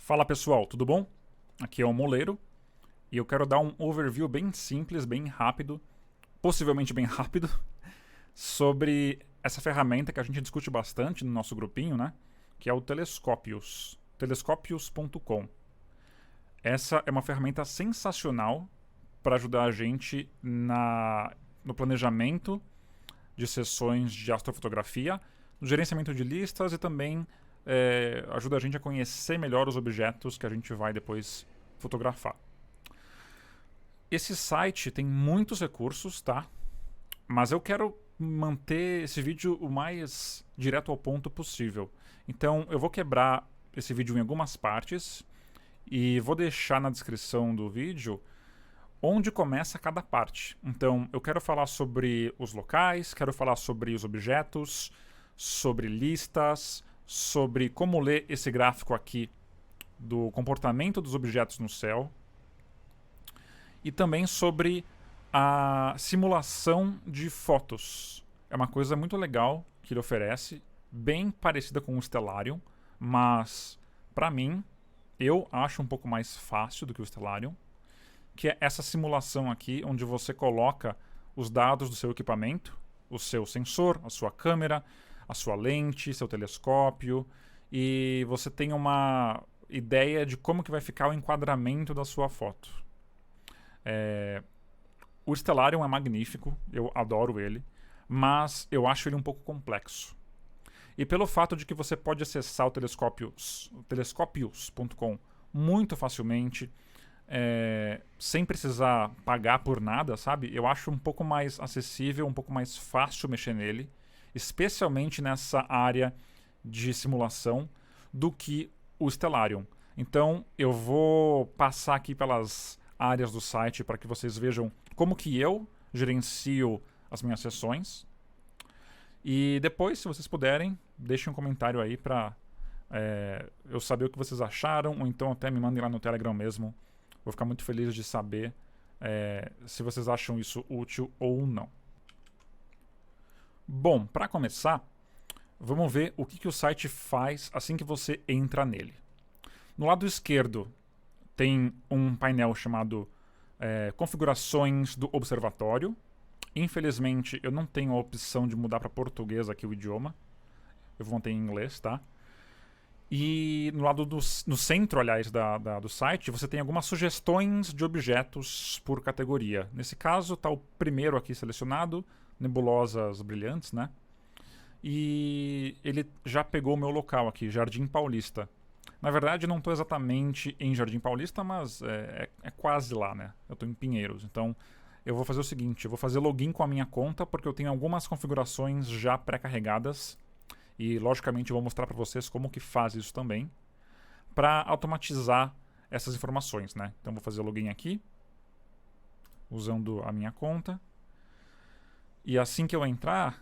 Fala pessoal, tudo bom? Aqui é o Moleiro e eu quero dar um overview bem simples, bem rápido, possivelmente bem rápido, sobre essa ferramenta que a gente discute bastante no nosso grupinho, né? Que é o Telescopios, telescopios.com. Essa é uma ferramenta sensacional para ajudar a gente no planejamento de sessões de astrofotografia, no gerenciamento de listas e também ajuda a gente a conhecer melhor os objetos que a gente vai depois fotografar. Esse site tem muitos recursos, tá? Mas eu quero manter esse vídeo o mais direto ao ponto possível. Então eu vou quebrar esse vídeo em algumas partes e vou deixar na descrição do vídeo onde começa cada parte. Então eu quero falar sobre os locais, quero falar sobre os objetos, sobre listas, sobre como ler esse gráfico aqui do comportamento dos objetos no céu e também sobre a simulação de fotos. É uma coisa muito legal que ele oferece, bem parecida com o Stellarium, mas para mim eu acho um pouco mais fácil do que o Stellarium, que é essa simulação aqui onde você coloca os dados do seu equipamento, o seu sensor, a sua câmera, a sua lente, seu telescópio, e você tem uma ideia de como que vai ficar o enquadramento da sua foto. O Stellarium é magnífico, eu adoro ele, mas eu acho ele um pouco complexo. E pelo fato de que você pode acessar o telescopios.com muito facilmente, sem precisar pagar por nada, sabe? Eu acho um pouco mais acessível, um pouco mais fácil mexer nele, especialmente nessa área de simulação, do que o Stellarium. Então eu vou passar aqui pelas áreas do site para que vocês vejam como que eu gerencio as minhas sessões. E depois, se vocês puderem, deixem um comentário aí para eu saber o que vocês acharam, ou então até me mandem lá no Telegram mesmo. Vou ficar muito feliz de saber se vocês acham isso útil ou não. Bom, para começar, vamos ver o que o site faz assim que você entra nele. No lado esquerdo tem um painel chamado Configurações do Observatório. Infelizmente, eu não tenho a opção de mudar para português aqui o idioma. Eu vou manter em inglês, tá? E no lado no centro, aliás, do site, você tem algumas sugestões de objetos por categoria. Nesse caso, está o primeiro aqui selecionado, nebulosas brilhantes, né? E ele já pegou o meu local aqui, Jardim Paulista. Na verdade, não estou exatamente em Jardim Paulista, mas é quase lá, né? Eu estou em Pinheiros, então eu vou fazer o seguinte, eu vou fazer login com a minha conta, porque eu tenho algumas configurações já pré-carregadas, e logicamente eu vou mostrar para vocês como que faz isso também, para automatizar essas informações, né? Então vou fazer login aqui, usando a minha conta, e assim que eu entrar,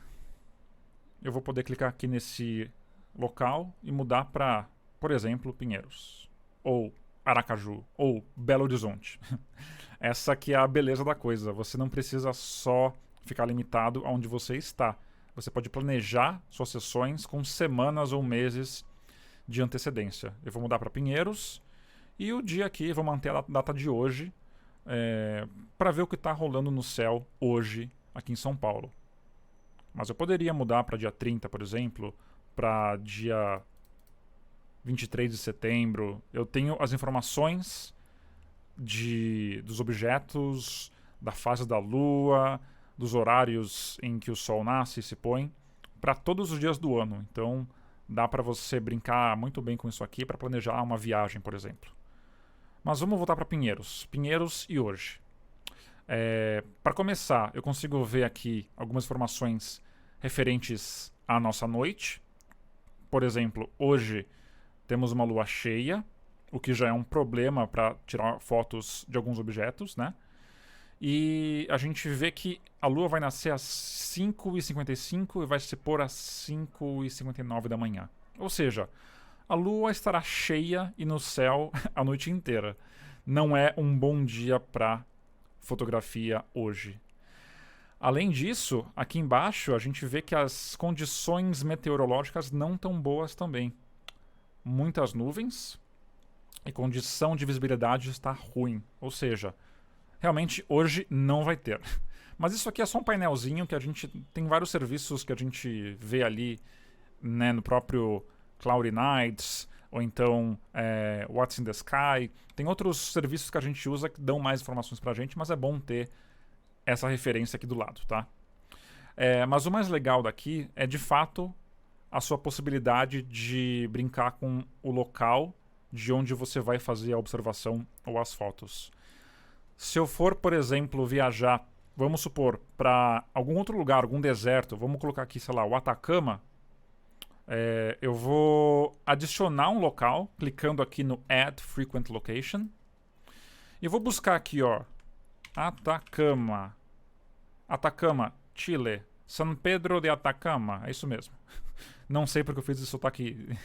eu vou poder clicar aqui nesse local e mudar para, por exemplo, Pinheiros, ou Aracaju, ou Belo Horizonte. Essa que é a beleza da coisa. Você não precisa só ficar limitado aonde você está. Você pode planejar suas sessões com semanas ou meses de antecedência. Eu vou mudar para Pinheiros e o dia aqui, vou manter a data de hoje para ver o que está rolando no céu hoje aqui em São Paulo. Mas eu poderia mudar para dia 30, por exemplo, para dia 23 de setembro. Eu tenho as informações dos objetos, da fase da Lua, dos horários em que o Sol nasce e se põe, para todos os dias do ano. Então dá para você brincar muito bem com isso aqui para planejar uma viagem, por exemplo. Mas vamos voltar para Pinheiros. Pinheiros e hoje. Para começar, eu consigo ver aqui algumas informações referentes à nossa noite. Por exemplo, hoje temos uma lua cheia, o que já é um problema para tirar fotos de alguns objetos, né? E a gente vê que a lua vai nascer às 5h55 e vai se pôr às 5h59 da manhã. Ou seja, a lua estará cheia e no céu a noite inteira. Não é um bom dia para fotografia hoje. Além disso, aqui embaixo a gente vê que as condições meteorológicas não tão boas também. Muitas nuvens, e condição de visibilidade está ruim. Ou seja, realmente hoje não vai ter. Mas isso aqui é só um painelzinho que a gente tem vários serviços que a gente vê ali, né, no próprio Cloudy Nights, ou então What's in the Sky. Tem outros serviços que a gente usa que dão mais informações pra gente, mas é bom ter essa referência aqui do lado, tá? Mas o mais legal daqui é de fato a sua possibilidade de brincar com o local de onde você vai fazer a observação ou as fotos. Se eu for, por exemplo, viajar, vamos supor, para algum outro lugar, algum deserto, vamos colocar aqui, sei lá, o Atacama, eu vou adicionar um local, clicando aqui no Add Frequent Location, e vou buscar aqui, ó, Atacama, Chile, San Pedro de Atacama, é isso mesmo. Não sei porque eu fiz esse sotaque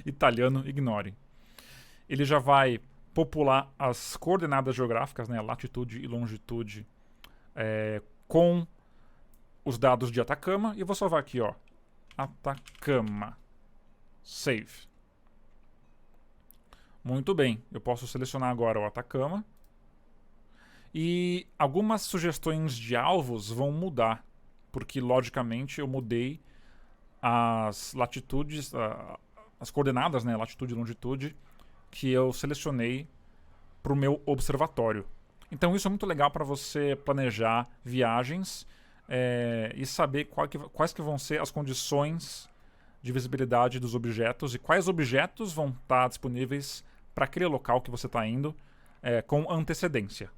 italiano, ignore. Ele já vai popular as coordenadas geográficas, né, latitude e longitude, com os dados de Atacama, e eu vou salvar aqui, ó, Atacama. Save. Muito bem, eu posso selecionar agora o Atacama. E algumas sugestões de alvos vão mudar, porque logicamente eu mudei as latitudes, as coordenadas, né, latitude e longitude, que eu selecionei para o meu observatório. Então isso é muito legal para você planejar viagens e saber quais que vão ser as condições de visibilidade dos objetos e quais objetos vão estar disponíveis para aquele local que você está indo com antecedência.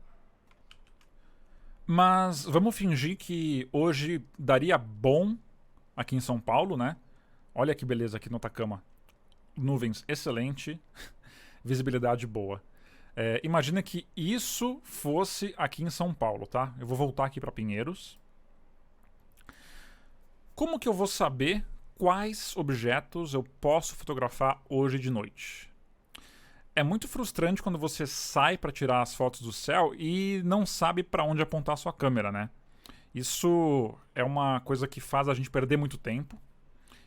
Mas vamos fingir que hoje daria bom aqui em São Paulo, né? Olha que beleza aqui no Atacama. Nuvens excelente, visibilidade boa. Imagina que isso fosse aqui em São Paulo, tá? Eu vou voltar aqui para Pinheiros. Como que eu vou saber quais objetos eu posso fotografar hoje de noite? É muito frustrante quando você sai para tirar as fotos do céu e não sabe para onde apontar a sua câmera, né? Isso é uma coisa que faz a gente perder muito tempo.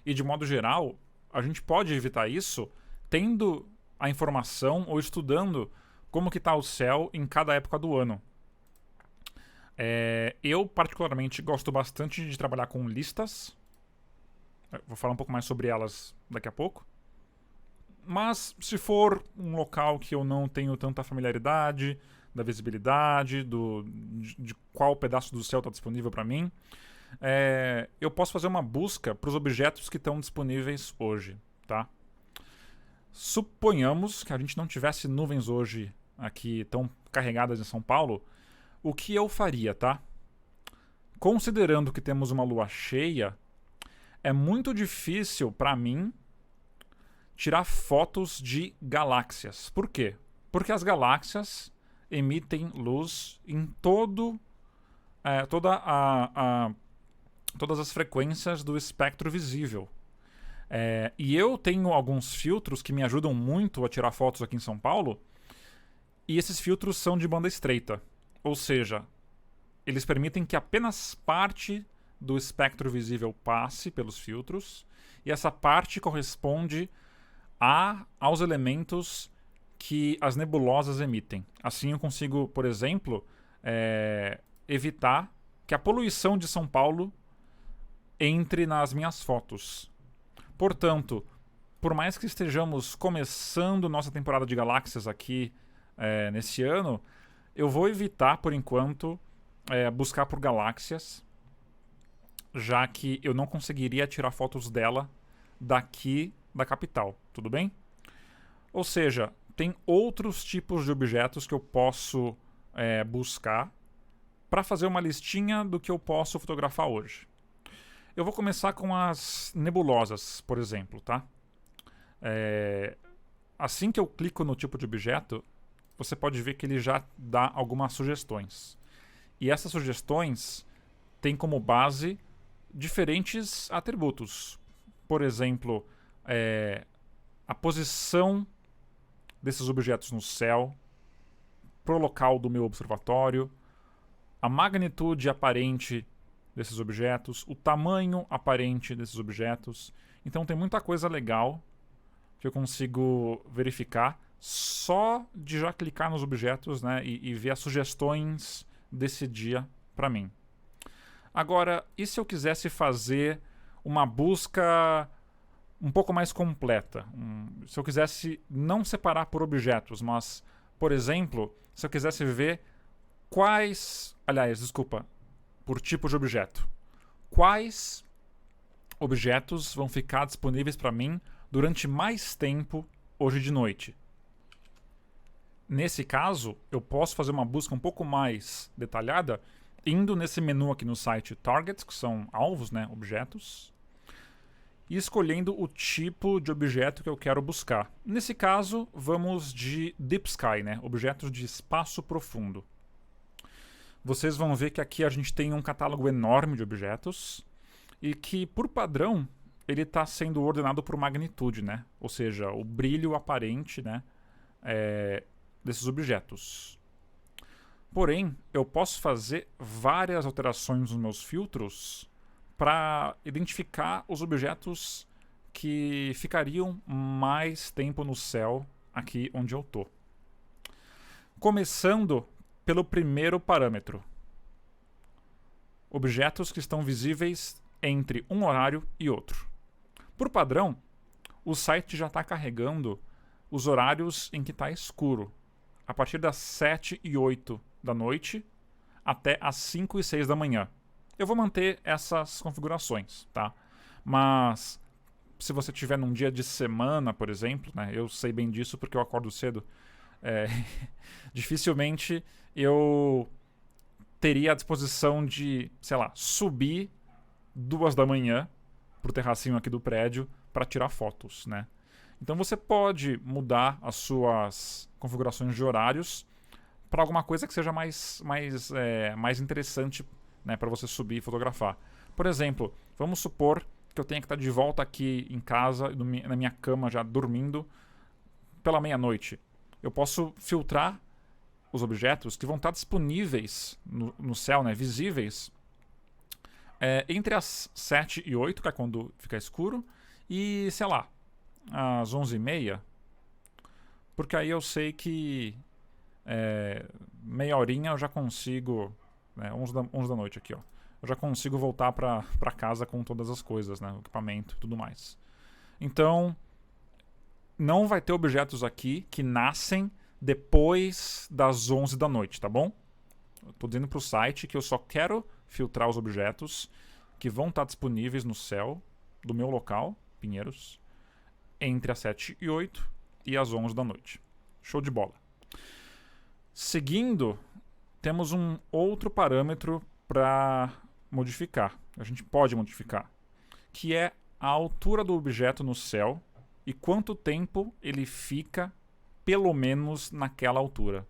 E de modo geral, a gente pode evitar isso tendo a informação ou estudando como que está o céu em cada época do ano. Eu particularmente gosto bastante de trabalhar com listas. Vou falar um pouco mais sobre elas daqui a pouco. Mas se for um local que eu não tenho tanta familiaridade da visibilidade, de qual pedaço do céu está disponível para mim, eu posso fazer uma busca para os objetos que estão disponíveis hoje, tá? Suponhamos que a gente não tivesse nuvens hoje aqui tão carregadas em São Paulo, o que eu faria, tá? Considerando que temos uma lua cheia, é muito difícil para mim tirar fotos de galáxias. Por quê? Porque as galáxias emitem luz em todas as frequências do espectro visível. E eu tenho alguns filtros que me ajudam muito a tirar fotos aqui em São Paulo, e esses filtros são de banda estreita. Ou seja, eles permitem que apenas parte do espectro visível passe pelos filtros, e essa parte corresponde aos elementos que as nebulosas emitem. Assim eu consigo, por exemplo, evitar que a poluição de São Paulo entre nas minhas fotos. Portanto, por mais que estejamos começando nossa temporada de galáxias aqui nesse ano, eu vou evitar, por enquanto, buscar por galáxias, já que eu não conseguiria tirar fotos dela daqui da capital, tudo bem? Ou seja, tem outros tipos de objetos que eu posso buscar para fazer uma listinha do que eu posso fotografar hoje. Eu vou começar com as nebulosas, por exemplo, tá? Assim que eu clico no tipo de objeto, você pode ver que ele já dá algumas sugestões. E essas sugestões têm como base diferentes atributos. Por exemplo, a posição desses objetos no céu, pro local do meu observatório, a magnitude aparente desses objetos, o tamanho aparente desses objetos. Então tem muita coisa legal que eu consigo verificar só de já clicar nos objetos, né, e ver as sugestões desse dia para mim. Agora, e se eu quisesse fazer uma busca um pouco mais completa? Se eu quisesse não separar por objetos, mas, por exemplo, se eu quisesse ver por tipo de objeto. Quais objetos vão ficar disponíveis para mim durante mais tempo hoje de noite? Nesse caso, eu posso fazer uma busca um pouco mais detalhada indo nesse menu aqui no site Targets, que são alvos, né, objetos, e escolhendo o tipo de objeto que eu quero buscar. Nesse caso, vamos de Deep Sky, né, objetos de espaço profundo. Vocês vão ver que aqui a gente tem um catálogo enorme de objetos e que, por padrão, ele está sendo ordenado por magnitude, né? Ou seja, o brilho aparente, né, desses objetos. Porém, eu posso fazer várias alterações nos meus filtros para identificar os objetos que ficariam mais tempo no céu aqui onde eu estou. Começando pelo primeiro parâmetro. Objetos que estão visíveis entre um horário e outro. Por padrão, o site já está carregando os horários em que está escuro, a partir das 7 e 8 da noite até as 5 e 6 da manhã. Eu vou manter essas configurações, tá? Mas se você tiver num dia de semana, por exemplo, né, eu sei bem disso porque eu acordo cedo, dificilmente eu teria a disposição de, sei lá, subir 2 da manhã pro terracinho aqui do prédio para tirar fotos, né? Então você pode mudar as suas configurações de horários para alguma coisa que seja mais interessante, né, para você subir e fotografar. Por exemplo, vamos supor que eu tenha que estar de volta aqui em casa, na minha cama já dormindo, pela meia-noite. Eu posso filtrar os objetos que vão estar disponíveis no céu, né, visíveis, entre as 7 e 8, que é quando fica escuro, e, sei lá, às 11h30, porque aí eu sei que meia horinha eu já consigo, 11 da noite aqui, ó, eu já consigo voltar para casa com todas as coisas, né, o equipamento e tudo mais. Então, não vai ter objetos aqui que nascem depois das 11 da noite, tá bom? Eu tô dizendo pro site que eu só quero filtrar os objetos que vão estar disponíveis no céu do meu local, Pinheiros, entre as 7 e 8 e as 11 da noite. Show de bola. Seguindo, temos um outro parâmetro para modificar. A gente pode modificar, que é a altura do objeto no céu e quanto tempo ele fica pelo menos naquela altura.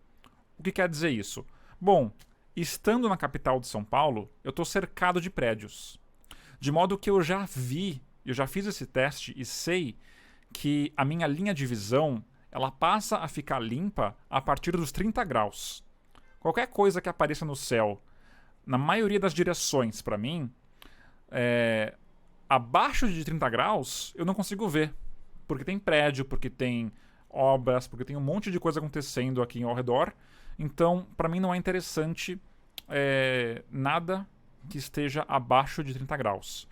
O que quer dizer isso? Bom, estando na capital de São Paulo, eu estou cercado de prédios. De modo que eu já fiz esse teste e sei que a minha linha de visão ela passa a ficar limpa a partir dos 30 graus. Qualquer coisa que apareça no céu, na maioria das direções para mim, abaixo de 30 graus eu não consigo ver. Porque tem prédio, porque tem obras, porque tem um monte de coisa acontecendo aqui ao redor. Então, para mim não é interessante nada que esteja abaixo de 30 graus.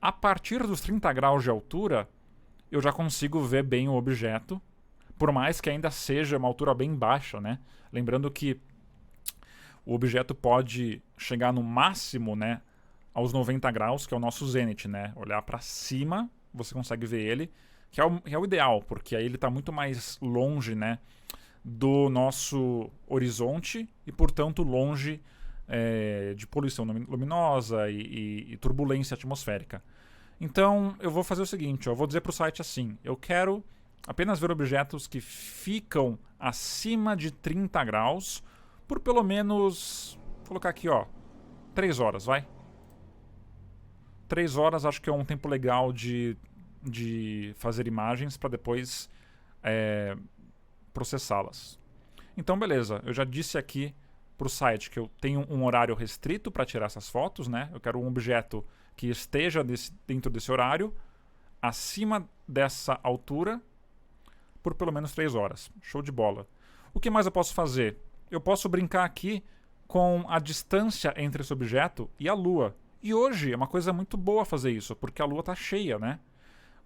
A partir dos 30 graus de altura, eu já consigo ver bem o objeto, por mais que ainda seja uma altura bem baixa, né? Lembrando que o objeto pode chegar no máximo, né, aos 90 graus, que é o nosso zênite, né? Olhar para cima, você consegue ver ele, que é o ideal, porque aí ele está muito mais longe, né, do nosso horizonte e, portanto, longe de poluição luminosa e turbulência atmosférica. Então, eu vou fazer o seguinte, eu vou dizer para o site assim, eu quero apenas ver objetos que ficam acima de 30 graus por pelo menos, vou colocar aqui, ó, 3 horas, vai? 3 horas acho que é um tempo legal de fazer imagens para depois processá-las. Então, beleza, eu já disse aqui para o site que eu tenho um horário restrito para tirar essas fotos, né? Eu quero um objeto que esteja dentro desse horário, acima dessa altura, por pelo menos 3 horas. Show de bola. O que mais eu posso fazer? Eu posso brincar aqui com a distância entre esse objeto e a Lua. E hoje é uma coisa muito boa fazer isso, porque a Lua está cheia, né?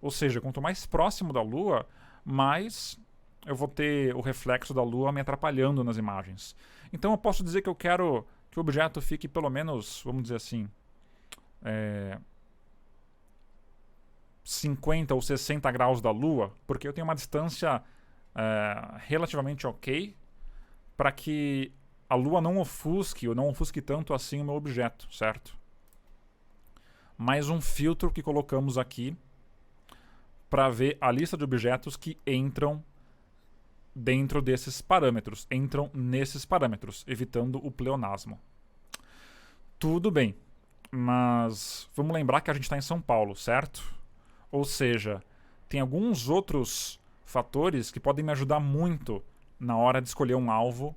Ou seja, quanto mais próximo da Lua, mais eu vou ter o reflexo da Lua me atrapalhando nas imagens. Então eu posso dizer que eu quero que o objeto fique pelo menos, vamos dizer assim, 50 ou 60 graus da Lua, porque eu tenho uma distância relativamente ok para que a Lua não ofusque ou não ofusque tanto assim o meu objeto, certo? Mais um filtro que colocamos aqui para ver a lista de objetos que entram dentro desses parâmetros, entram nesses parâmetros, evitando o pleonasmo. Tudo bem, mas vamos lembrar que a gente está em São Paulo, certo? Ou seja, tem alguns outros fatores que podem me ajudar muito na hora de escolher um alvo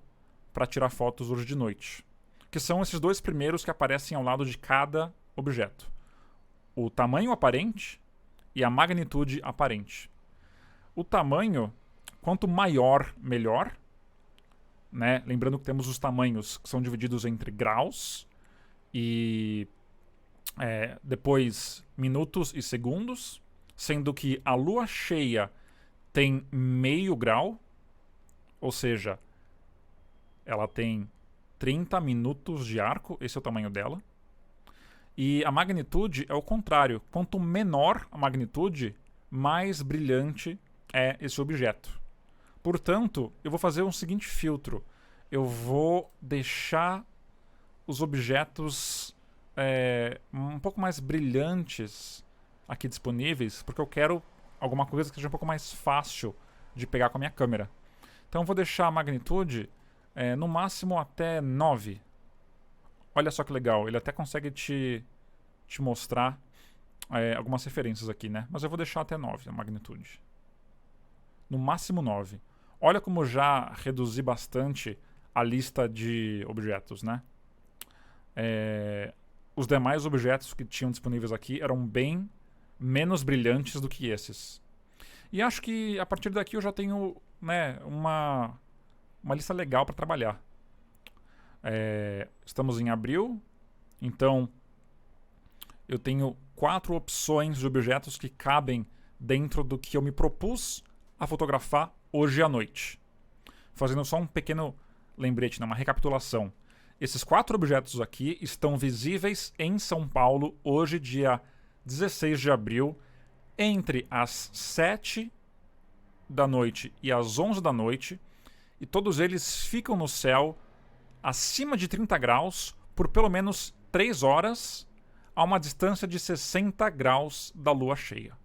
para tirar fotos hoje de noite, que são esses dois primeiros que aparecem ao lado de cada objeto: o tamanho aparente e a magnitude aparente. O tamanho, quanto maior, melhor, né? Lembrando que temos os tamanhos que são divididos entre graus e depois minutos e segundos, sendo que a lua cheia tem meio grau, ou seja, ela tem 30 minutos de arco, esse é o tamanho dela. E a magnitude é o contrário. Quanto menor a magnitude, mais brilhante é esse objeto. Portanto, eu vou fazer um seguinte filtro. Eu vou deixar os objetos um pouco mais brilhantes aqui disponíveis, porque eu quero alguma coisa que seja um pouco mais fácil de pegar com a minha câmera. Então eu vou deixar a magnitude no máximo até 9. Olha só que legal, ele até consegue te mostrar algumas referências aqui, né? Mas eu vou deixar até 9 a magnitude. No máximo 9. Olha como já reduzi bastante a lista de objetos, né? Os demais objetos que tinham disponíveis aqui eram bem menos brilhantes do que esses. E acho que a partir daqui eu já tenho, né, uma lista legal para trabalhar. Estamos em abril, então eu tenho 4 opções de objetos que cabem dentro do que eu me propus a fotografar hoje à noite. Fazendo só um pequeno lembrete, uma recapitulação. Esses 4 objetos aqui estão visíveis em São Paulo hoje, dia 16 de abril, entre as 7 da noite e as 11 da noite, e todos eles ficam no céu acima de 30 graus por pelo menos 3 horas a uma distância de 60 graus da lua cheia.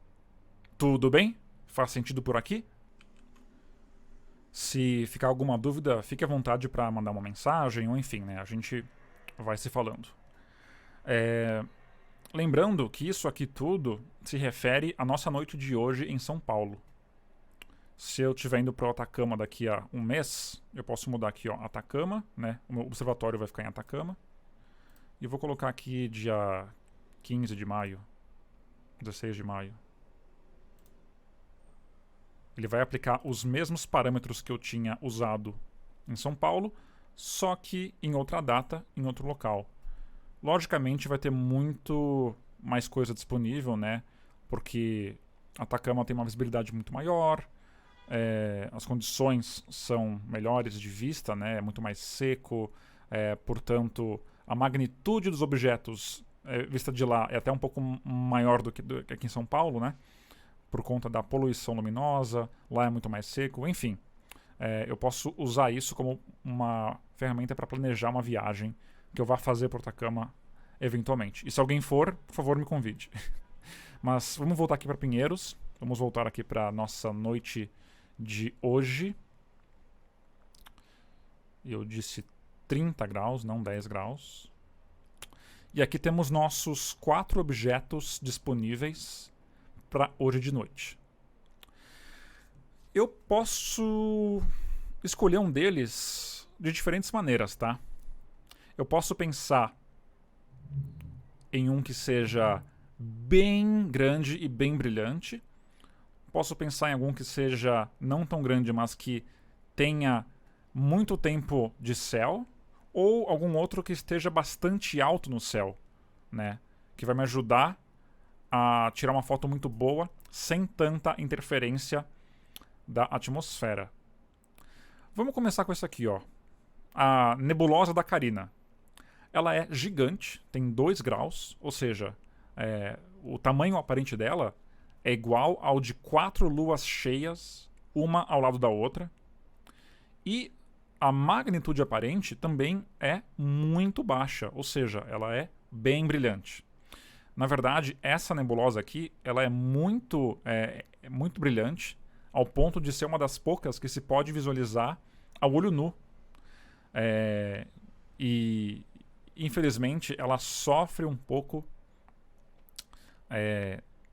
Tudo bem? Faz sentido por aqui? Se ficar alguma dúvida, fique à vontade para mandar uma mensagem, ou enfim, né? A gente vai se falando. Lembrando que isso aqui tudo se refere à nossa noite de hoje em São Paulo. Se eu estiver indo para o Atacama daqui a um mês, eu posso mudar aqui, ó, Atacama, né? O meu observatório vai ficar em Atacama. E vou colocar aqui dia 15 de maio, 16 de maio. Ele vai aplicar os mesmos parâmetros que eu tinha usado em São Paulo, só que em outra data, em outro local. Logicamente vai ter muito mais coisa disponível, né? Porque Atacama tem uma visibilidade muito maior, as condições são melhores de vista, né? É muito mais seco, portanto a magnitude dos objetos vista de lá é até um pouco maior do que aqui em São Paulo, né? Por conta da poluição luminosa, lá é muito mais seco, enfim. Eu posso usar isso como uma ferramenta para planejar uma viagem que eu vá fazer por Atacama eventualmente. E se alguém for, por favor, me convide. Mas vamos voltar aqui para Pinheiros, vamos voltar aqui para nossa noite de hoje. Eu disse 30 graus, não 10 graus. E aqui temos nossos 4 objetos disponíveis para hoje de noite. Eu posso escolher um deles de diferentes maneiras, tá? Eu posso pensar em um que seja bem grande e bem brilhante, Posso pensar em algum que seja não tão grande, mas que tenha muito tempo de céu, ou algum outro que esteja bastante alto no céu, né? Que vai me ajudar a tirar uma foto muito boa sem tanta interferência da atmosfera. Vamos começar com isso aqui, ó. A nebulosa da Carina. Ela é gigante, tem 2 graus, ou seja, o tamanho aparente dela é igual ao de 4 luas cheias, uma ao lado da outra. E a magnitude aparente também é muito baixa, ou seja, ela é bem brilhante. Na verdade, essa nebulosa aqui, ela é muito brilhante, ao ponto de ser uma das poucas que se pode visualizar ao olho nu. E infelizmente ela sofre um pouco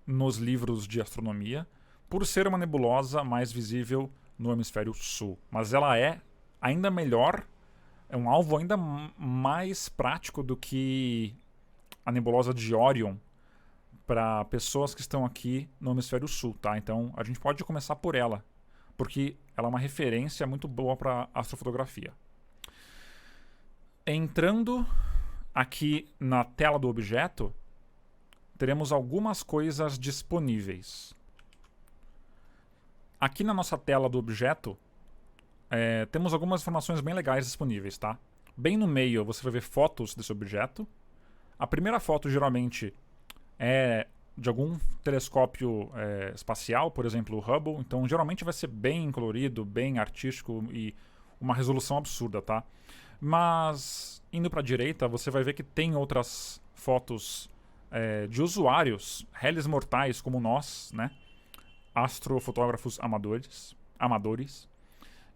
nos livros de astronomia por ser uma nebulosa mais visível no hemisfério sul. Mas ela é ainda melhor, é um alvo ainda mais prático do que a nebulosa de Orion para pessoas que estão aqui no hemisfério sul, tá? Então a gente pode começar por ela, porque ela é uma referência muito boa para astrofotografia. Entrando aqui na tela do objeto, teremos algumas coisas disponíveis. Aqui na nossa tela do objeto, temos algumas informações bem legais disponíveis, tá? Bem no meio você vai ver fotos desse objeto. A primeira foto geralmente é de algum telescópio espacial, por exemplo o Hubble, então geralmente vai ser bem colorido, bem artístico e uma resolução absurda, tá? Mas indo para a direita você vai ver que tem outras fotos de usuários, réis mortais como nós, né? Astrofotógrafos amadores.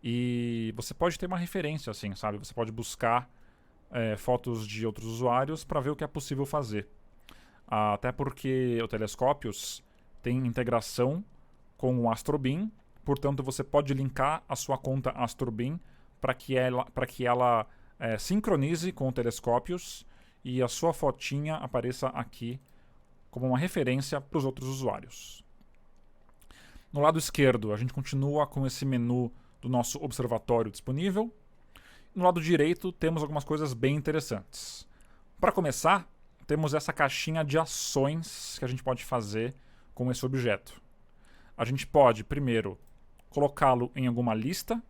E você pode ter uma referência, assim, sabe? Você pode buscar fotos de outros usuários para ver o que é possível fazer. Até porque o telescópios tem integração com o Astrobeam, portanto você pode linkar a sua conta Astrobeam para que ela sincronize com o telescópios e a sua fotinha apareça aqui como uma referência para os outros usuários. No lado esquerdo, a gente continua com esse menu do nosso observatório disponível. No lado direito, temos algumas coisas bem interessantes. Para começar, temos essa caixinha de ações que a gente pode fazer com esse objeto. A gente pode, primeiro, colocá-lo em alguma lista,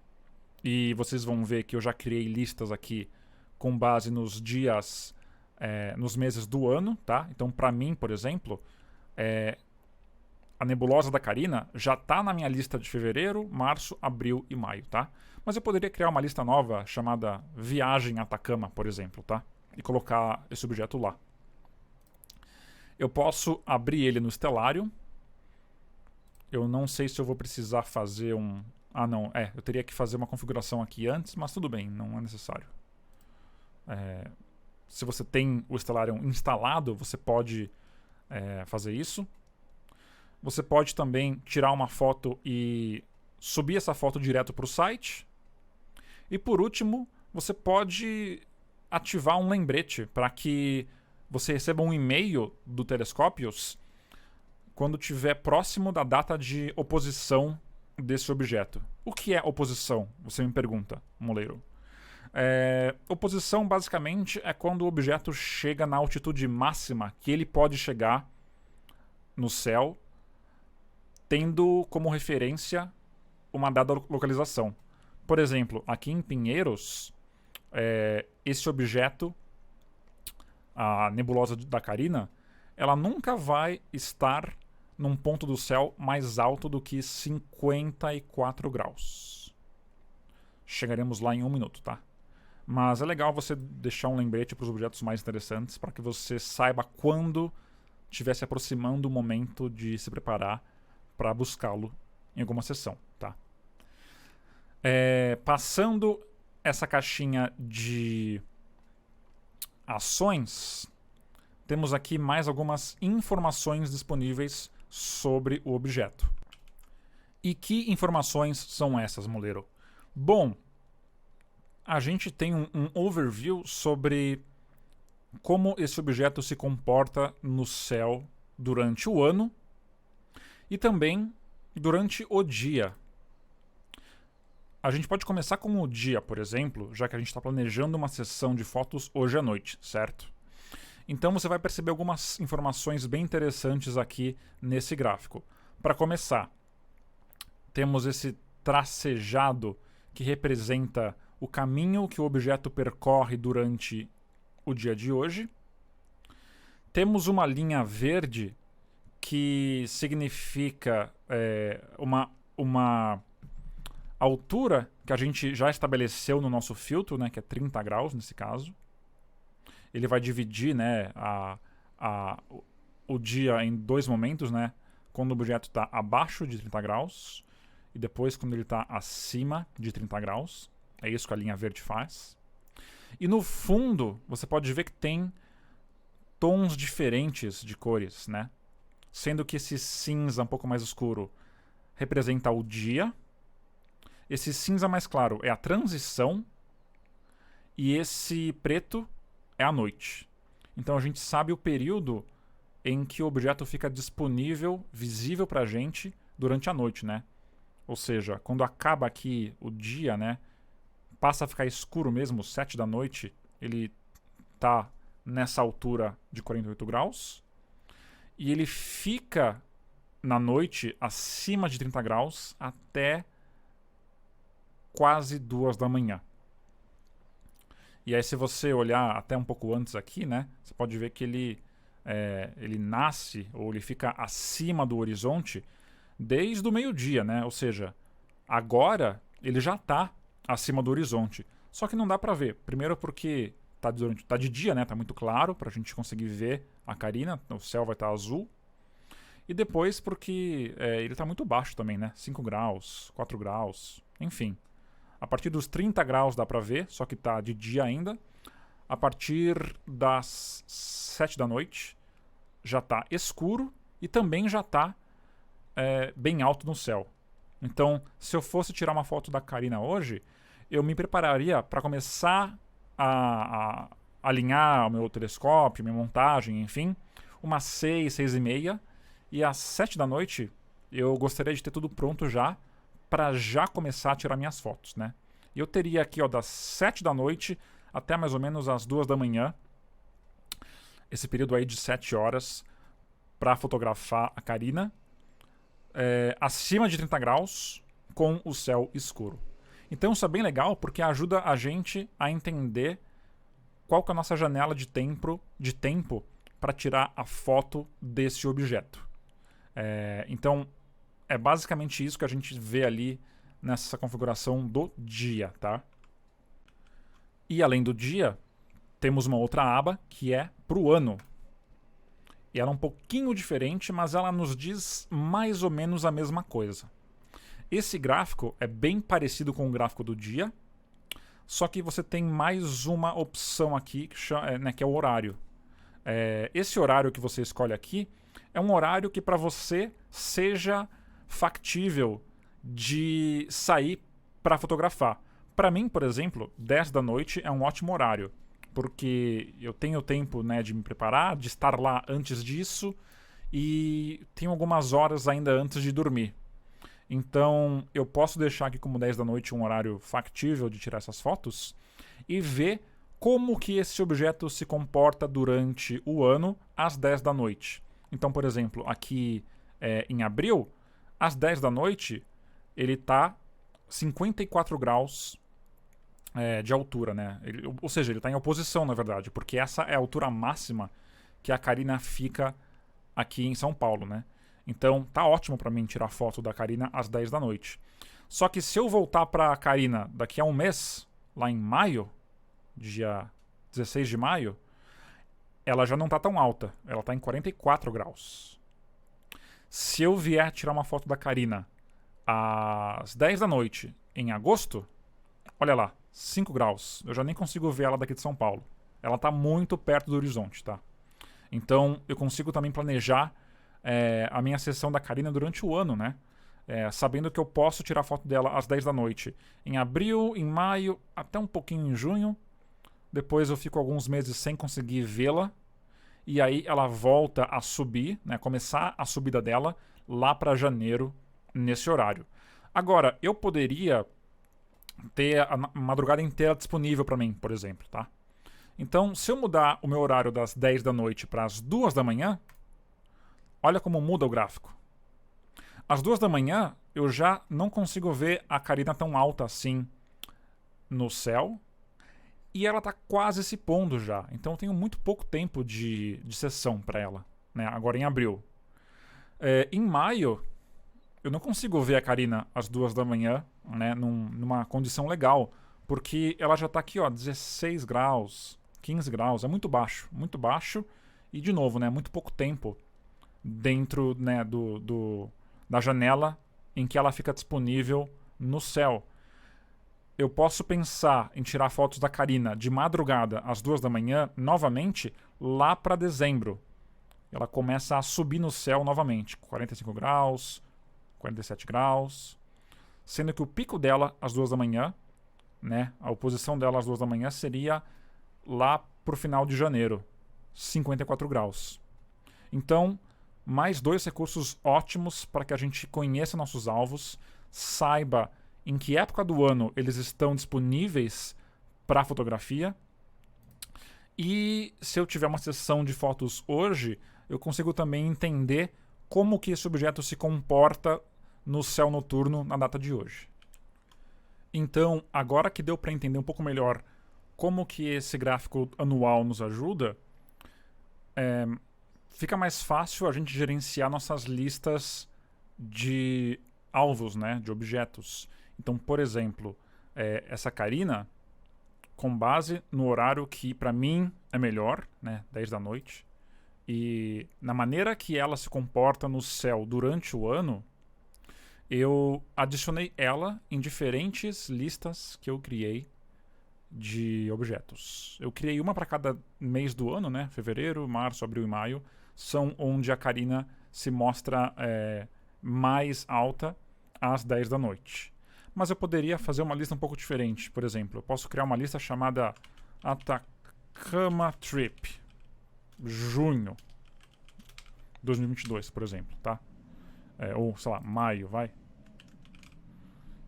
e vocês vão ver que eu já criei listas aqui com base nos dias, nos meses do ano, tá? Então, para mim, por exemplo, a nebulosa da Carina já está na minha lista de fevereiro, março, abril e maio, tá? Mas eu poderia criar uma lista nova chamada Viagem Atacama, por exemplo, tá? E colocar esse objeto lá. Eu posso abrir ele no Stellarium. Eu não sei se eu vou precisar fazer um... Ah, não. Eu teria que fazer uma configuração aqui antes, mas tudo bem, não é necessário. Se você tem o Stellarium instalado, você pode fazer isso. Você pode também tirar uma foto e subir essa foto direto para o site. E por último, você pode ativar um lembrete para que você receba um e-mail do Telescópios quando estiver próximo da data de oposição desse objeto. O que é oposição? Você me pergunta, moleiro. Oposição basicamente é quando o objeto chega na altitude máxima que ele pode chegar no céu, tendo como referência uma dada localização. Por exemplo, aqui em Pinheiros, esse objeto, a nebulosa da Carina, ela nunca vai estar num ponto do céu mais alto do que 54 graus. Chegaremos lá em 1 minuto, tá? Mas é legal você deixar um lembrete para os objetos mais interessantes para que você saiba quando estiver se aproximando o momento de se preparar para buscá-lo em alguma sessão, tá? Passando essa caixinha de ações, temos aqui mais algumas informações disponíveis sobre o objeto. E que informações são essas, moleiro? Bom, a gente tem um overview sobre como esse objeto se comporta no céu durante o ano, e também durante o dia. A gente pode começar com o dia, por exemplo, já que a gente está planejando uma sessão de fotos hoje à noite, certo? Então você vai perceber algumas informações bem interessantes aqui nesse gráfico. Para começar, temos esse tracejado que representa o caminho que o objeto percorre durante o dia de hoje. Temos uma linha verde que significa uma altura que a gente já estabeleceu no nosso filtro, né, que é 30 graus nesse caso. Ele vai dividir, né, o dia em dois momentos, né, quando o objeto está abaixo de 30 graus e depois quando ele está acima de 30 graus. É isso que a linha verde faz. E no fundo, você pode ver que tem tons diferentes de cores, né? Sendo que esse cinza um pouco mais escuro representa o dia, esse cinza mais claro é a transição e esse preto é a noite. Então a gente sabe o período em que o objeto fica disponível, visível pra gente durante a noite, né? Ou seja, quando acaba aqui o dia, né, passa a ficar escuro mesmo, 7 da noite, ele tá nessa altura de 48 graus. E ele fica na noite acima de 30 graus até quase 2 da manhã. E aí se você olhar até um pouco antes aqui, né, você pode ver que ele nasce, ou ele fica acima do horizonte desde o meio-dia, né? Ou seja, agora ele já está acima do horizonte. Só que não dá para ver. Primeiro porque tá de dia, né? Tá muito claro pra gente conseguir ver a Carina. O céu vai estar azul. E depois porque ele tá muito baixo também, né? 5 graus, 4 graus, enfim. A partir dos 30 graus dá pra ver, só que tá de dia ainda. A partir das 7 da noite já tá escuro e também já tá bem alto no céu. Então, se eu fosse tirar uma foto da Carina hoje, eu me prepararia para começar a alinhar o meu telescópio, minha montagem, enfim, umas 6, 6 e meia, e às 7 da noite eu gostaria de ter tudo pronto já, para já começar a tirar minhas fotos, né? E eu teria aqui, ó, das 7 da noite até mais ou menos as 2 da manhã, esse período aí de 7 horas, para fotografar a Carina, acima de 30 graus, com o céu escuro. Então isso é bem legal porque ajuda a gente a entender qual que é a nossa janela de tempo para tirar a foto desse objeto. Então é basicamente isso que a gente vê ali nessa configuração do dia, tá? E além do dia, temos uma outra aba que é para o ano. E ela é um pouquinho diferente, mas ela nos diz mais ou menos a mesma coisa. Esse gráfico é bem parecido com o gráfico do dia, só que você tem mais uma opção aqui, que é o horário. Esse horário que você escolhe aqui é um horário que para você seja factível de sair para fotografar. Para mim, por exemplo, 10 da noite é um ótimo horário, porque eu tenho tempo, né, de me preparar, de estar lá antes disso e tenho algumas horas ainda antes de dormir. Então eu posso deixar aqui como 10 da noite um horário factível de tirar essas fotos e ver como que esse objeto se comporta durante o ano às 10 da noite. Então, por exemplo, aqui em abril, às 10 da noite, ele está 54 graus de altura, né? Ou seja, ele está em oposição, na verdade, porque essa é a altura máxima que a Carina fica aqui em São Paulo, né? Então tá ótimo para mim tirar foto da Carina às 10 da noite. Só que se eu voltar para Carina daqui a um mês, lá em maio, dia 16 de maio, ela já não tá tão alta. Ela tá em 44 graus. Se eu vier tirar uma foto da Carina às 10 da noite, em agosto, olha lá, 5 graus. Eu já nem consigo ver ela daqui de São Paulo. Ela tá muito perto do horizonte, tá? Então eu consigo também planejar a minha sessão da Carina durante o ano, né? Sabendo que eu posso tirar foto dela às 10 da noite em abril, em maio, até um pouquinho em junho. Depois eu fico alguns meses sem conseguir vê-la. E aí ela volta a subir, né? Começar a subida dela lá para janeiro nesse horário. Agora, eu poderia ter a madrugada inteira disponível para mim, por exemplo, tá? Então, se eu mudar o meu horário das 10 da noite para as 2 da manhã, olha como muda o gráfico. Às 2 da manhã, eu já não consigo ver a Carina tão alta assim no céu. E ela está quase se pondo já. Então eu tenho muito pouco tempo de sessão para ela, né? Agora em abril. Em maio, eu não consigo ver a Carina às 2 da manhã, né? Numa condição legal. Porque ela já está aqui, ó, 16 graus, 15 graus. É muito baixo. Muito baixo. E de novo, né? Muito pouco tempo dentro, né, da janela em que ela fica disponível no céu. Eu posso pensar em tirar fotos da Carina de madrugada às 2 da manhã, novamente, lá para dezembro. Ela começa a subir no céu novamente, 45 graus, 47 graus. Sendo que o pico dela às 2 da manhã, né, a oposição dela às 2 da manhã seria lá pro final de janeiro, 54 graus. Então, mais 2 recursos ótimos para que a gente conheça nossos alvos, saiba em que época do ano eles estão disponíveis para fotografia. E se eu tiver uma sessão de fotos hoje, eu consigo também entender como que esse objeto se comporta no céu noturno na data de hoje. Então, agora que deu para entender um pouco melhor como que esse gráfico anual nos ajuda, fica mais fácil a gente gerenciar nossas listas de alvos, né, de objetos. Então, por exemplo, essa Carina, com base no horário que para mim é melhor, né, 10 da noite, e na maneira que ela se comporta no céu durante o ano, eu adicionei ela em diferentes listas que eu criei de objetos. Eu criei uma para cada mês do ano, né, fevereiro, março, abril e maio, são onde a Carina se mostra mais alta às 10 da noite. Mas eu poderia fazer uma lista um pouco diferente. Por exemplo, eu posso criar uma lista chamada Atacama Trip, junho 2022, por exemplo, tá? Ou, sei lá, maio, vai.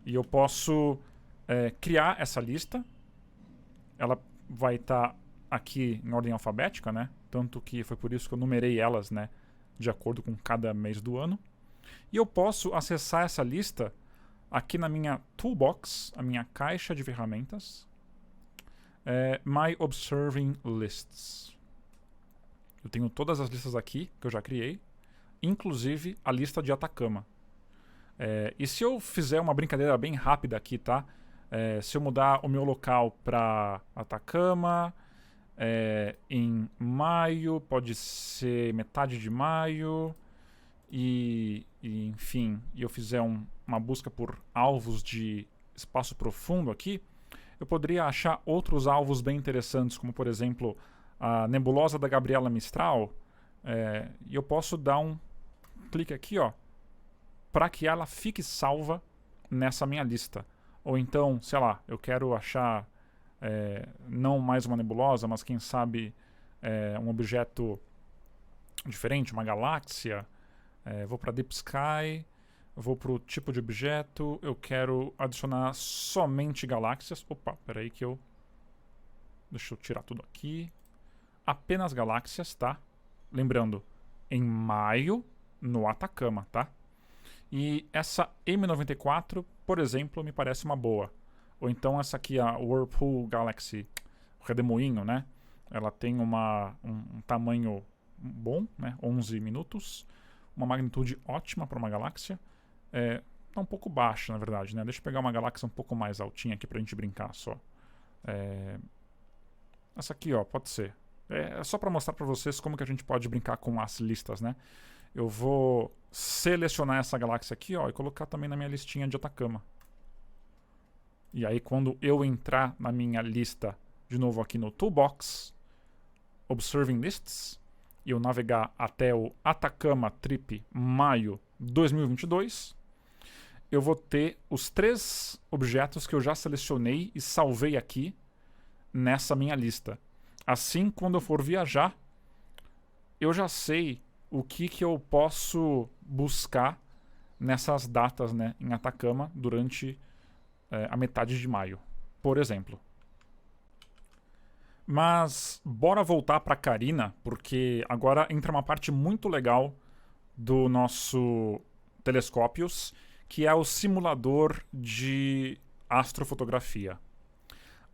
E eu posso criar essa lista. Ela vai estar aqui em ordem alfabética, né? Tanto que foi por isso que eu numerei elas, né, de acordo com cada mês do ano. E eu posso acessar essa lista aqui na minha toolbox, a minha caixa de ferramentas, My Observing Lists. Eu tenho todas as listas aqui que eu já criei, inclusive a lista de Atacama. E se eu fizer uma brincadeira bem rápida aqui, tá? Se eu mudar o meu local para Atacama, em maio, pode ser metade de maio, e enfim, eu fizer uma busca por alvos de espaço profundo aqui, eu poderia achar outros alvos bem interessantes, como por exemplo a nebulosa da Gabriela Mistral, e eu posso dar um clique aqui, ó, para que ela fique salva nessa minha lista. Ou então, sei lá, eu quero achar não mais uma nebulosa, mas quem sabe um objeto diferente, uma galáxia. Vou para Deep Sky, vou para o tipo de objeto, eu quero adicionar somente galáxias. Opa, peraí que deixa eu tirar tudo aqui. Apenas galáxias, tá? Lembrando, em maio, no Atacama, tá? E essa M94, por exemplo, me parece uma boa. Ou então essa aqui, a Whirlpool Galaxy, o redemoinho, né? Ela tem um tamanho bom, né? 11 minutos. Uma magnitude ótima para uma galáxia. Tá um pouco baixa, na verdade, né? Deixa eu pegar uma galáxia um pouco mais altinha aqui pra gente brincar só. Essa aqui, ó, pode ser. É só para mostrar para vocês como que a gente pode brincar com as listas, né? Eu vou selecionar essa galáxia aqui, ó, e colocar também na minha listinha de Atacama. E aí, quando eu entrar na minha lista, de novo aqui no Toolbox, Observing Lists, e eu navegar até o Atacama Trip maio 2022, eu vou ter os 3 objetos que eu já selecionei e salvei aqui nessa minha lista. Assim, quando eu for viajar, eu já sei o que eu posso buscar nessas datas, né, em Atacama durante a metade de maio, por exemplo. Mas bora voltar para Carina, porque agora entra uma parte muito legal do nosso Telescópios, que é o simulador de astrofotografia.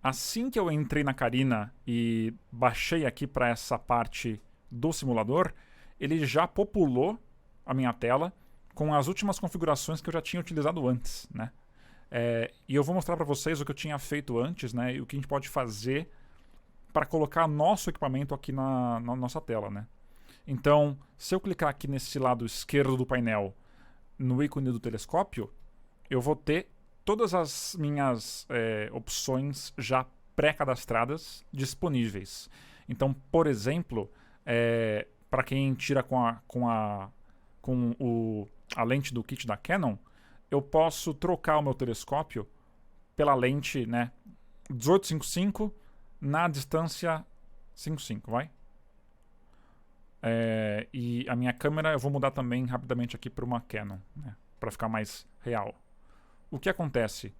Assim que eu entrei na Carina e baixei aqui para essa parte do simulador, ele já populou a minha tela com as últimas configurações que eu já tinha utilizado antes, né? E eu vou mostrar para vocês o que eu tinha feito antes, né? E o que a gente pode fazer para colocar nosso equipamento aqui na nossa tela, né? Então, se eu clicar aqui nesse lado esquerdo do painel, no ícone do telescópio, eu vou ter todas as minhas opções já pré-cadastradas disponíveis. Então, por exemplo, para quem tira com a lente do kit da Canon, eu posso trocar o meu telescópio pela lente, né, 1855 na distância 55, vai? E a minha câmera eu vou mudar também rapidamente aqui para uma Canon, né, para ficar mais real. O que acontece?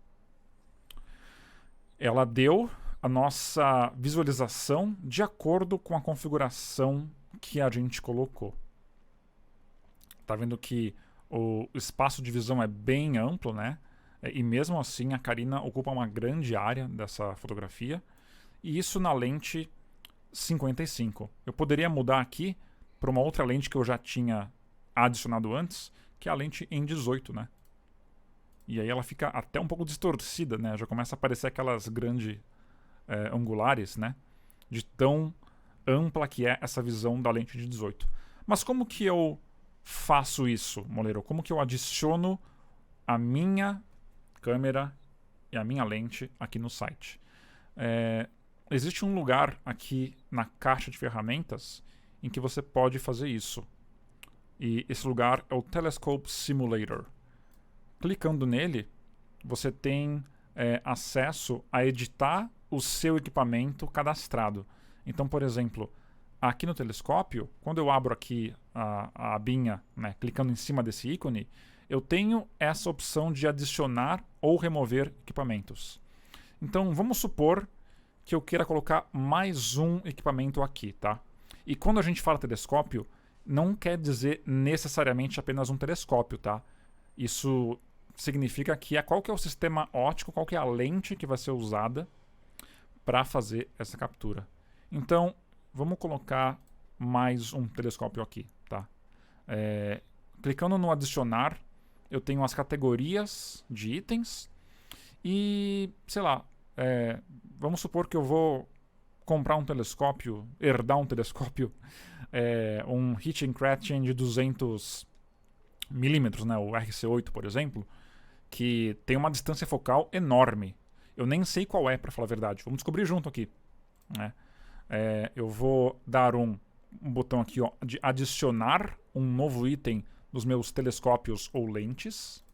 Ela deu a nossa visualização de acordo com a configuração que a gente colocou. Tá vendo que o espaço de visão é bem amplo, né? E mesmo assim a Carina ocupa uma grande área dessa fotografia. E isso na lente 55. Eu poderia mudar aqui para uma outra lente que eu já tinha adicionado antes, que é a lente em 18, né? E aí ela fica até um pouco distorcida, né? Já começa a aparecer aquelas grandes angulares, né? De tão ampla que é essa visão da lente de 18. Mas como que eu faço isso, Moleiro? Como que eu adiciono a minha câmera e a minha lente aqui no site? Existe um lugar aqui na caixa de ferramentas em que você pode fazer isso. E esse lugar é o Telescope Simulator. Clicando nele, você tem acesso a editar o seu equipamento cadastrado. Então, por exemplo, aqui no telescópio, quando eu abro aqui a abinha, né, clicando em cima desse ícone, eu tenho essa opção de adicionar ou remover equipamentos. Então, vamos supor que eu queira colocar mais um equipamento aqui, tá? E quando a gente fala telescópio, não quer dizer necessariamente apenas um telescópio, tá? Isso significa que qual que é o sistema óptico, qual que é a lente que vai ser usada para fazer essa captura. Então, vamos colocar mais um telescópio aqui, tá? Clicando no adicionar, eu tenho as categorias de itens e, sei lá, vamos supor que eu vou comprar um telescópio, herdar um telescópio, um Hitching-Chrétien de 200 milímetros, né, o RC8, por exemplo, que tem uma distância focal enorme. Eu nem sei qual é, para falar a verdade. Vamos descobrir junto aqui, né? Eu vou dar um botão aqui, ó, de adicionar um novo item nos meus telescópios ou lentes.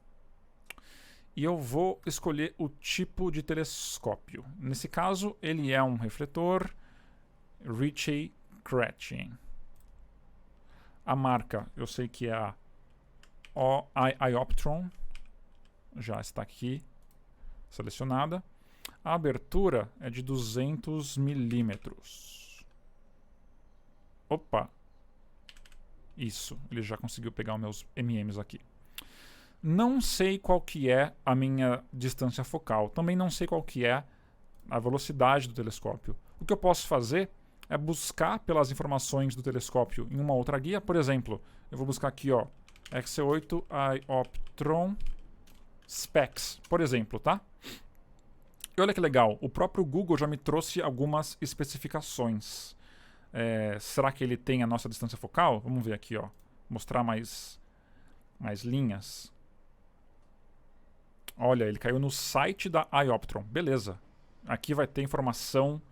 E eu vou escolher o tipo de telescópio. Nesse caso, ele é um refletor Ritchey-Chrétien. A marca, eu sei que é a Ioptron. Já está aqui selecionada. A abertura é de 200 milímetros. Opa! Isso, ele já conseguiu pegar os meus MMs aqui. Não sei qual que é a minha distância focal. Também não sei qual que é a velocidade do telescópio. O que eu posso fazer é buscar pelas informações do telescópio em uma outra guia. Por exemplo, eu vou buscar aqui, ó, XC8 Ioptron Specs, por exemplo, tá? E olha que legal, o próprio Google já me trouxe algumas especificações. Será que ele tem a nossa distância focal? Vamos ver aqui, ó. Mostrar mais linhas. Olha, ele caiu no site da Ioptron. Beleza. Aqui vai ter informação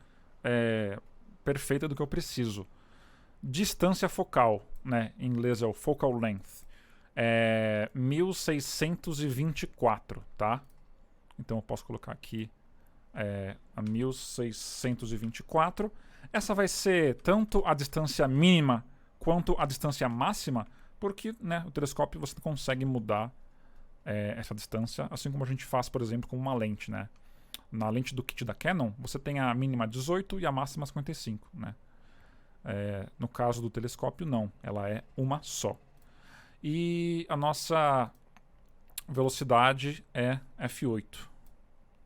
perfeita do que eu preciso. Distância focal, né? Em inglês é o focal length. 1624, tá? Então eu posso colocar aqui a 1624. Essa vai ser tanto a distância mínima quanto a distância máxima, porque, né, o telescópio você consegue mudar essa distância, assim como a gente faz, por exemplo, com uma lente, né? Na lente do kit da Canon, você tem a mínima 18 e a máxima 55, né? No caso do telescópio, não. Ela é uma só. E a nossa velocidade é f8.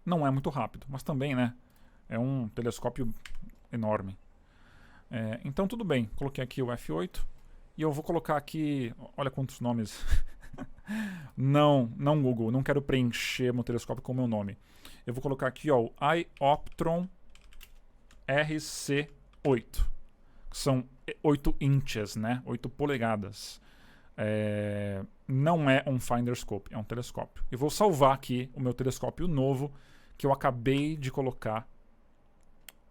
Não é muito rápido, mas também, né? É um telescópio enorme. Então tudo bem, coloquei aqui o f8 e eu vou colocar aqui, olha quantos nomes. não Google, não quero preencher meu telescópio com o meu nome. Eu vou colocar aqui, ó, o iOptron RC8, que são 8 inches, né? 8 polegadas. Não é um finder scope, é um telescópio. Eu vou salvar aqui o meu telescópio novo que eu acabei de colocar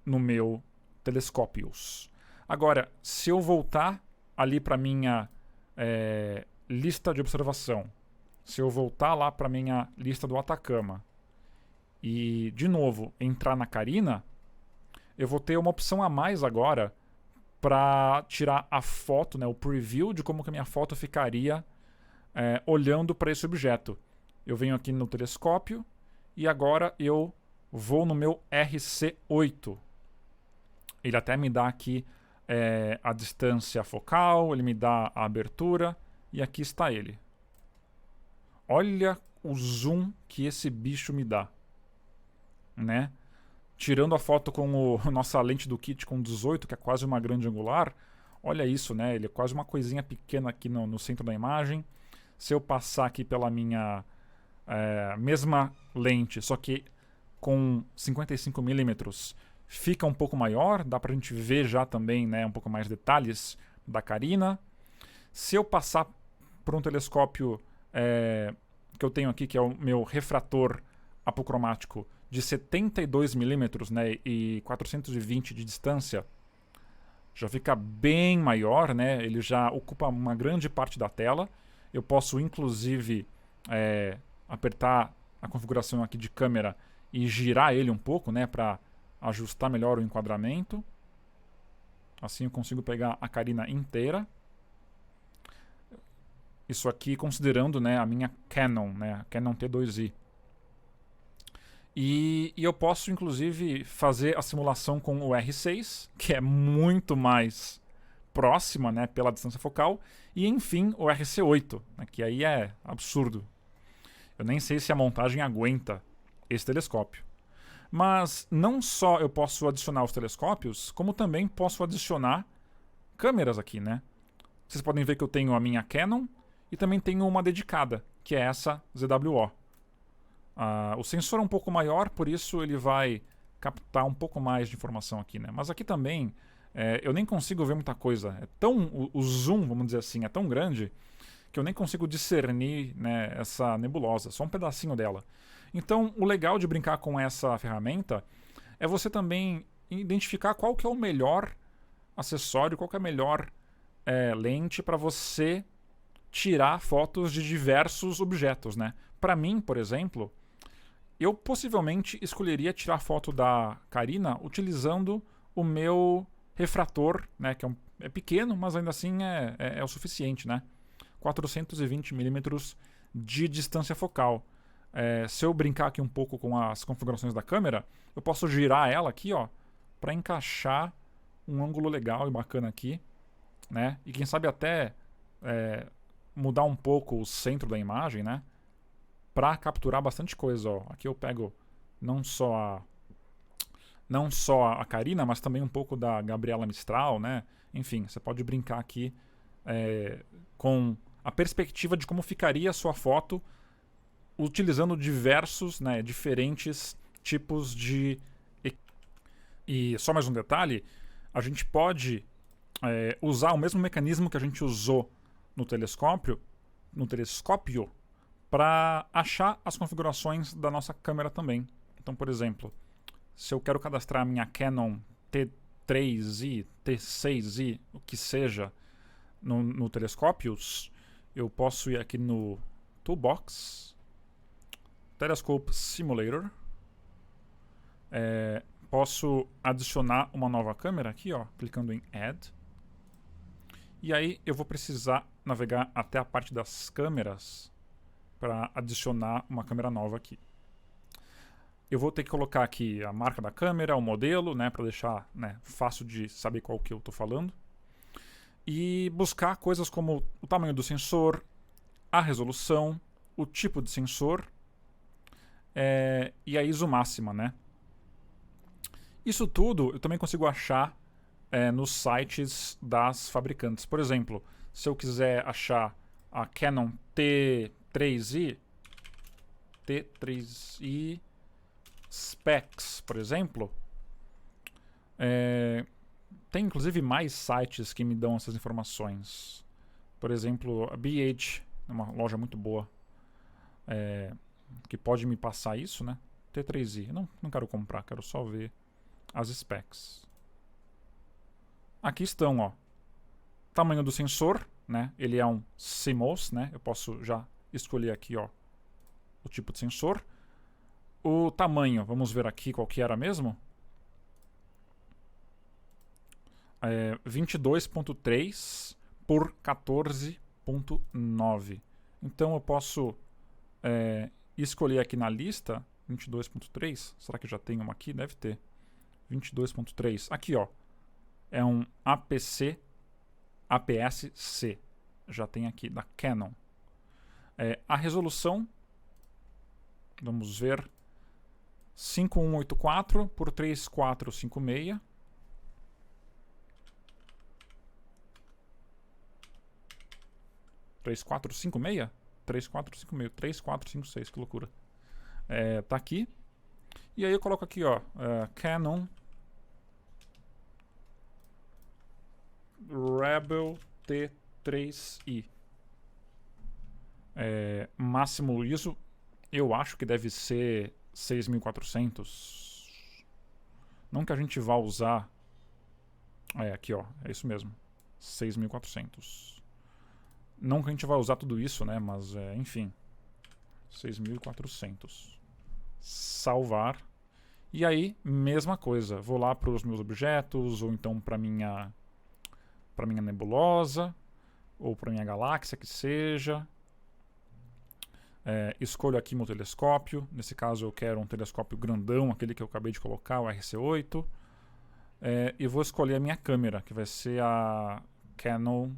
no meu telescópios. Agora, se eu voltar ali para minha lista de observação, se eu voltar lá para minha lista do Atacama e, de novo, entrar na Carina, eu vou ter uma opção a mais agora para tirar a foto, né, o preview de como que a minha foto ficaria olhando para esse objeto. Eu venho aqui no telescópio e agora eu vou no meu RC8. Ele até me dá aqui a distância focal, ele me dá a abertura e aqui está ele. Olha o zoom que esse bicho me dá, né? Tirando a foto com a nossa lente do kit com 18, que é quase uma grande angular, olha isso, né? Ele é quase uma coisinha pequena aqui no centro da imagem. Se eu passar aqui pela minha mesma lente, só que com 55mm, fica um pouco maior, dá pra gente ver já também, né, um pouco mais detalhes da Carina. Se eu passar por um telescópio que eu tenho aqui, que é o meu refrator apocromático de 72mm, né, e 420 de distância, já fica bem maior, né? Ele já ocupa uma grande parte da tela. Eu posso inclusive apertar a configuração aqui de câmera e girar ele um pouco, né, para ajustar melhor o enquadramento. Assim eu consigo pegar a Carina inteira. Isso aqui considerando, né, a minha Canon, né, a Canon T2i. E eu posso inclusive fazer a simulação com o R6, que é muito mais próxima, né, pela distância focal, e enfim o RC8, né, que aí é absurdo. Eu nem sei se a montagem aguenta esse telescópio. Mas não só eu posso adicionar os telescópios, como também posso adicionar câmeras aqui, né? Vocês podem ver que eu tenho a minha Canon e também tenho uma dedicada, que é essa ZWO. O sensor é um pouco maior, por isso ele vai captar um pouco mais de informação aqui, né? Mas aqui também eu nem consigo ver muita coisa. O zoom, vamos dizer assim, é tão grande que eu nem consigo discernir, né, essa nebulosa, só um pedacinho dela. Então, o legal de brincar com essa ferramenta é você também identificar qual que é o melhor acessório, qual que é a melhor lente para você tirar fotos de diversos objetos, né? Para mim, por exemplo, eu possivelmente escolheria tirar foto da Carina utilizando o meu refrator, né, que é pequeno, mas ainda assim é o suficiente, né? 420mm de distância focal. Se eu brincar aqui um pouco com as configurações da câmera, eu posso girar ela aqui, ó, para encaixar um ângulo legal e bacana aqui, né? E quem sabe até mudar um pouco o centro da imagem, né? Para capturar bastante coisa, ó. Aqui eu pego não só a Carina, mas também um pouco da Gabriela Mistral, né? Enfim, você pode brincar aqui com a perspectiva de como ficaria a sua foto utilizando diversos, né, diferentes tipos de... E só mais um detalhe, a gente pode usar o mesmo mecanismo que a gente usou no telescópio para achar as configurações da nossa câmera também. Então, por exemplo, se eu quero cadastrar a minha Canon T3i, T6i, o que seja, no telescópios, eu posso ir aqui no Toolbox, Telescope Simulator, posso adicionar uma nova câmera aqui, ó, clicando em Add. E aí eu vou precisar navegar até a parte das câmeras para adicionar uma câmera nova aqui. Eu vou ter que colocar aqui a marca da câmera, o modelo, né, para deixar, né, fácil de saber qual que eu estou falando. E buscar coisas como o tamanho do sensor, a resolução, o tipo de sensor e a ISO máxima, né? Isso tudo eu também consigo achar nos sites das fabricantes. Por exemplo, se eu quiser achar a Canon T3i Specs, por exemplo, tem inclusive mais sites que me dão essas informações. Por exemplo, a BH, uma loja muito boa, que pode me passar isso, né? T3i. Não quero comprar, quero só ver as specs. Aqui estão, ó. Tamanho do sensor, né? Ele é um CMOS, né? Eu posso já escolher aqui, ó, o tipo de sensor. O tamanho, vamos ver aqui qual que era mesmo. 22.3 por 14.9. Então eu posso escolher aqui na lista 22.3. Será que já tem uma aqui? Deve ter. 22.3. Aqui, ó. É um APS-C. Já tem aqui, da Canon. A resolução, vamos ver, 5184 por 3456. (3456) 3456, 3456, que loucura. Tá aqui. E aí eu coloco aqui, ó, Canon Rebel T3i. Máximo ISO, eu acho que deve ser 6400. Não que a gente vá usar. Aqui, ó, é isso mesmo. 6400. Não que a gente vá usar tudo isso, né? Mas, enfim. 6400. Salvar. E aí, mesma coisa. Vou lá para os meus objetos, ou então para minha nebulosa, ou para minha galáxia, que seja. Escolho aqui meu telescópio. Nesse caso eu quero um telescópio grandão, aquele que eu acabei de colocar, o RC8. E vou escolher a minha câmera, que vai ser a Canon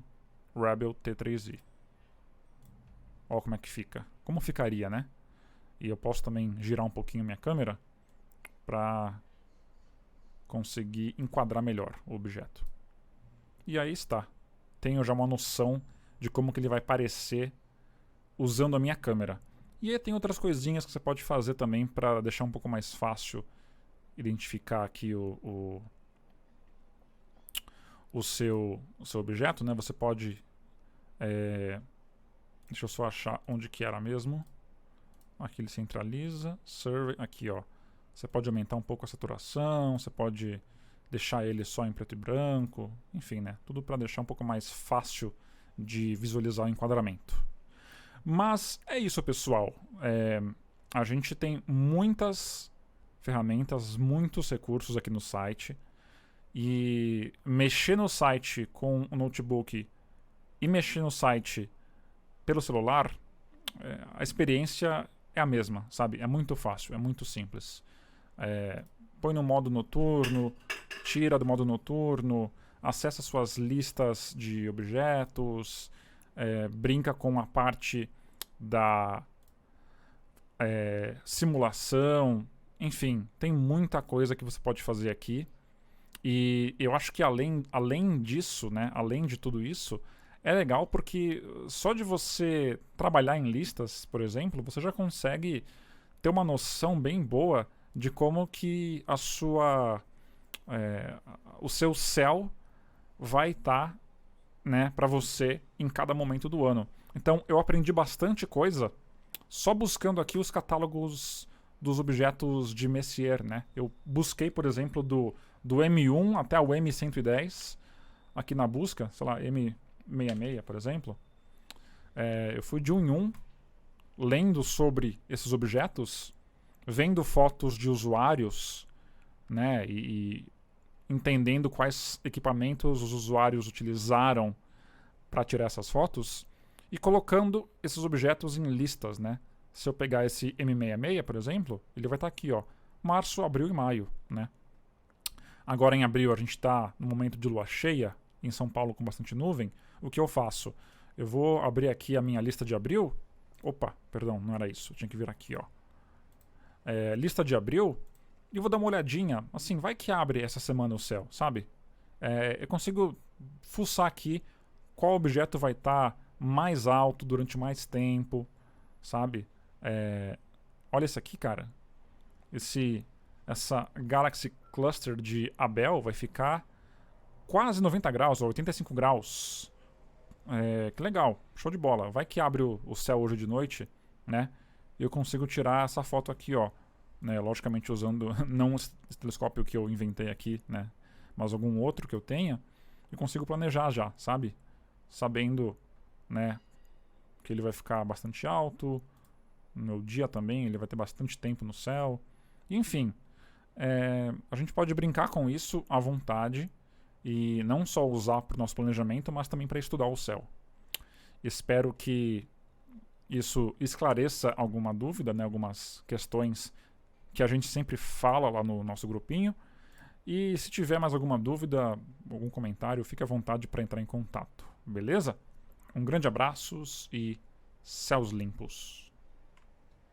Rebel T3i. Olha como é que fica. Como ficaria, né? E eu posso também girar um pouquinho a minha câmera para conseguir enquadrar melhor o objeto. E aí está. Tenho já uma noção de como que ele vai parecer usando a minha câmera. E aí tem outras coisinhas que você pode fazer também para deixar um pouco mais fácil identificar aqui o seu objeto, né? Você pode... deixa eu só achar onde que era mesmo. Aqui ele centraliza. Survey, aqui, ó. Você pode aumentar um pouco a saturação, você pode deixar ele só em preto e branco. Enfim, né? Tudo para deixar um pouco mais fácil de visualizar o enquadramento. Mas é isso, pessoal. A gente tem muitas ferramentas, muitos recursos aqui no site. E mexer no site com o notebook e mexer no site pelo celular, a experiência é a mesma, sabe? É muito fácil, é muito simples. Põe no modo noturno, tira do modo noturno, acessa suas listas de objetos, brinca com a parte da simulação, enfim, tem muita coisa que você pode fazer aqui. E eu acho que além disso, né, além de tudo isso, é legal porque só de você trabalhar em listas, por exemplo, você já consegue ter uma noção bem boa de como que o seu céu vai estar, né, para você em cada momento do ano. Então eu aprendi bastante coisa só buscando aqui os catálogos dos objetos de Messier, né? Eu busquei, por exemplo, do M1 até o M110 aqui na busca, sei lá, M66, por exemplo. Eu fui de um em um, lendo sobre esses objetos, vendo fotos de usuários, né, e entendendo quais equipamentos os usuários utilizaram para tirar essas fotos. e colocando esses objetos em listas, né? Se eu pegar esse M66, por exemplo, ele vai estar aqui, ó, março, abril e maio, né? Agora em abril a gente está no momento de lua cheia, em São Paulo com bastante nuvem. O que eu faço? Eu vou abrir aqui a minha lista de abril. Opa, perdão, não era isso. Eu tinha que vir aqui, ó. Lista de abril. E vou dar uma olhadinha. Assim, vai que abre essa semana o céu, sabe? Eu consigo fuçar aqui qual objeto vai estar mais alto durante mais tempo, sabe? Olha esse aqui, cara. Essa Galaxy Cluster de Abell vai ficar quase 90 graus, ou 85 graus. Que legal, show de bola. Vai que abre o céu hoje de noite, né? E eu consigo tirar essa foto aqui, ó. Né, logicamente usando não esse telescópio que eu inventei aqui, né? Mas algum outro que eu tenha. E consigo planejar já, sabe? Sabendo, né? Que ele vai ficar bastante alto. No meu dia também, ele vai ter bastante tempo no céu. Enfim, a gente pode brincar com isso à vontade. E não só usar para o nosso planejamento, mas também para estudar o céu. Espero que isso esclareça alguma dúvida, né, algumas questões que a gente sempre fala lá no nosso grupinho. E se tiver mais alguma dúvida, algum comentário, fique à vontade para entrar em contato. Beleza? Um grande abraço e céus limpos.